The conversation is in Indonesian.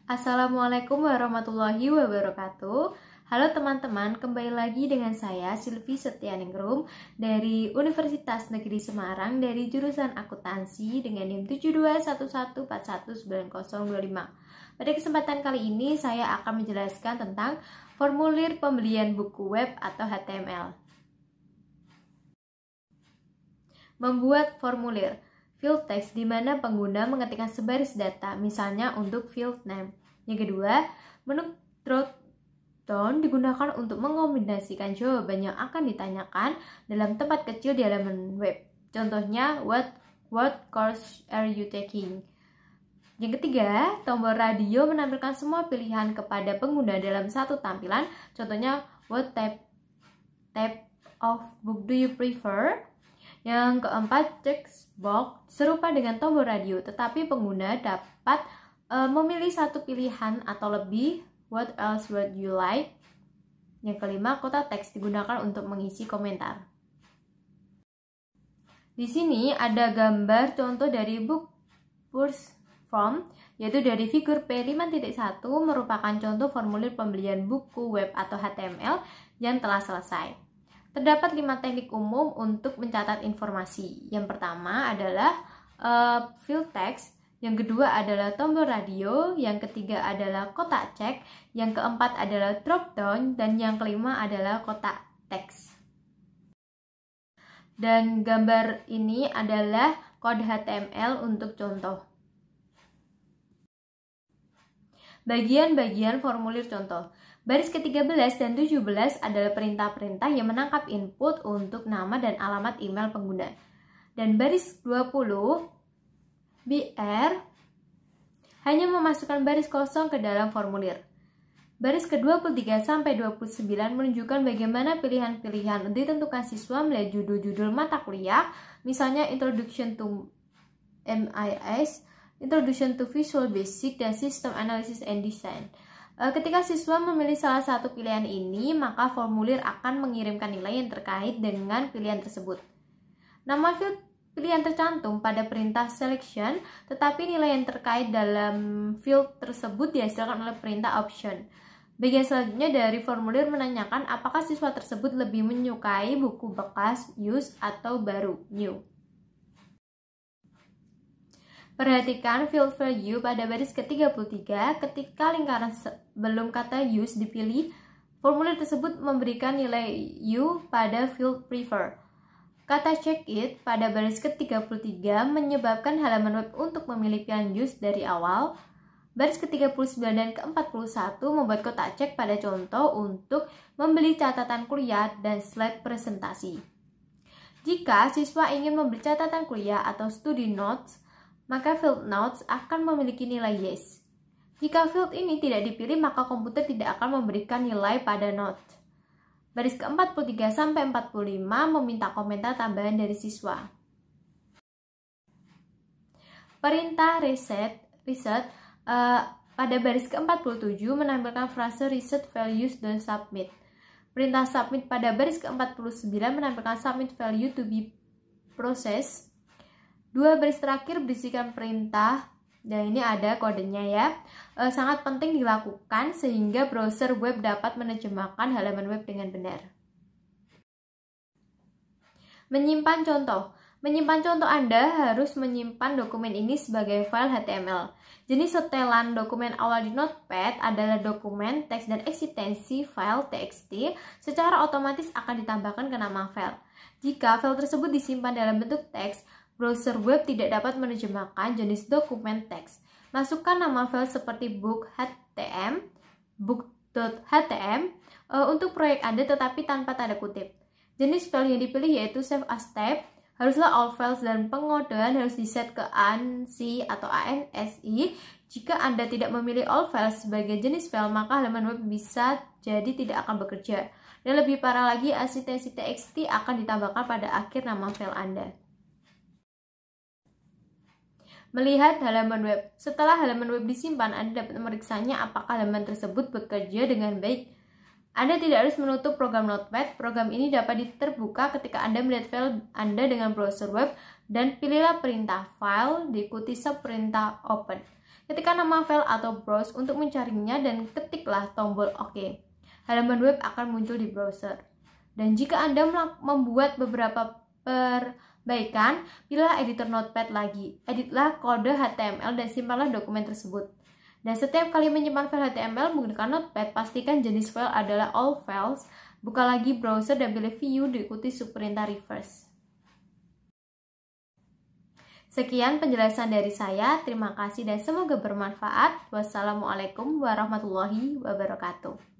Assalamualaikum warahmatullahi wabarakatuh. Halo teman-teman, kembali lagi dengan saya Silvi Setianingrum dari Universitas Negeri Semarang dari jurusan Akuntansi dengan NIM 7211419025. Pada kesempatan kali ini saya akan menjelaskan tentang formulir pembelian buku web atau HTML. Membuat formulir field text di mana pengguna mengetikkan sebaris data, misalnya untuk field name. Yang kedua, menu drop down digunakan untuk mengombinasikan jawaban yang akan ditanyakan dalam tempat kecil di halaman web. Contohnya, what course are you taking? Yang ketiga, tombol radio menampilkan semua pilihan kepada pengguna dalam satu tampilan. Contohnya, what type of book do you prefer? Yang keempat, text box serupa dengan tombol radio, tetapi pengguna dapat memilih satu pilihan atau lebih. What else would you like? Yang kelima, kotak teks digunakan untuk mengisi komentar. Di sini ada gambar contoh dari book purchase form, yaitu dari figur P5.1 merupakan contoh formulir pembelian buku web atau HTML yang telah selesai. Terdapat 5 teknik umum untuk mencatat informasi. Yang pertama adalah field text, yang kedua adalah tombol radio, yang ketiga adalah kotak cek, yang keempat adalah drop down, dan yang kelima adalah kotak teks. Dan gambar ini adalah kode HTML untuk contoh. Bagian-bagian formulir contoh. Baris ke-13 dan 17 adalah perintah-perintah yang menangkap input untuk nama dan alamat email pengguna. Dan baris 20 BR hanya memasukkan baris kosong ke dalam formulir. Baris ke-23 sampai 29 menunjukkan bagaimana pilihan-pilihan ditentukan siswa melihat judul-judul mata kuliah, misalnya Introduction to MIS, Introduction to Visual Basic, dan System Analysis and Design. Ketika siswa memilih salah satu pilihan ini, maka formulir akan mengirimkan nilai yang terkait dengan pilihan tersebut. Nama field pilihan tercantum pada perintah selection, tetapi nilai yang terkait dalam field tersebut dihasilkan oleh perintah option. Bagian selanjutnya dari formulir menanyakan apakah siswa tersebut lebih menyukai buku bekas, used, atau baru, new. Perhatikan field value pada baris ke-33 ketika lingkaran sebelum kata use dipilih, formulir tersebut memberikan nilai U pada field prefer. Kata check it pada baris ke-33 menyebabkan halaman web untuk memilih pilihan use dari awal. Baris ke-39 dan ke-41 membuat kotak cek pada contoh untuk membeli catatan kuliah dan slide presentasi. Jika siswa ingin membeli catatan kuliah atau study notes, maka field notes akan memiliki nilai yes. Jika field ini tidak dipilih, maka komputer tidak akan memberikan nilai pada note. Baris ke-43 sampai 45 meminta komentar tambahan dari siswa. Perintah reset pada baris ke-47 menampilkan frase reset values dan submit. Perintah submit pada baris ke-49 menampilkan submit value to be processed. Dua baris terakhir berisikan perintah, dan ini ada kodenya ya. Sangat penting dilakukan sehingga browser web dapat menerjemahkan halaman web dengan benar. Menyimpan contoh. Menyimpan contoh Anda harus menyimpan dokumen ini sebagai file HTML. Jenis setelan dokumen awal di Notepad adalah dokumen, teks, dan eksistensi file TXT secara otomatis akan ditambahkan ke nama file. Jika file tersebut disimpan dalam bentuk teks, browser web tidak dapat menerjemahkan jenis dokumen teks. Masukkan nama file seperti book.htm untuk proyek Anda tetapi tanpa tanda kutip. Jenis file yang dipilih yaitu save as tab. Haruslah all files dan pengodean harus diset ke ANSI atau ANSI. Jika Anda tidak memilih all files sebagai jenis file, maka halaman web bisa jadi tidak akan bekerja. Dan lebih parah lagi, eksistensi TXT akan ditambahkan pada akhir nama file Anda. Melihat halaman web. Setelah halaman web disimpan, Anda dapat memeriksanya apakah halaman tersebut bekerja dengan baik. Anda tidak harus menutup program Notepad. Program ini dapat terbuka ketika Anda melihat file Anda dengan browser web dan pilihlah perintah file diikuti subperintah open. Ketikkan nama file atau browse untuk mencarinya dan ketiklah tombol OK. Halaman web akan muncul di browser. Dan jika Anda membuat beberapa perbaikan, pilihlah editor Notepad lagi. Editlah kode HTML dan simpanlah dokumen tersebut. Dan setiap kali menyimpan file HTML menggunakan Notepad, pastikan jenis file adalah all files. Buka lagi browser dan pilih view diikuti subperintah reverse. Sekian penjelasan dari saya. Terima kasih dan semoga bermanfaat. Wassalamualaikum warahmatullahi wabarakatuh.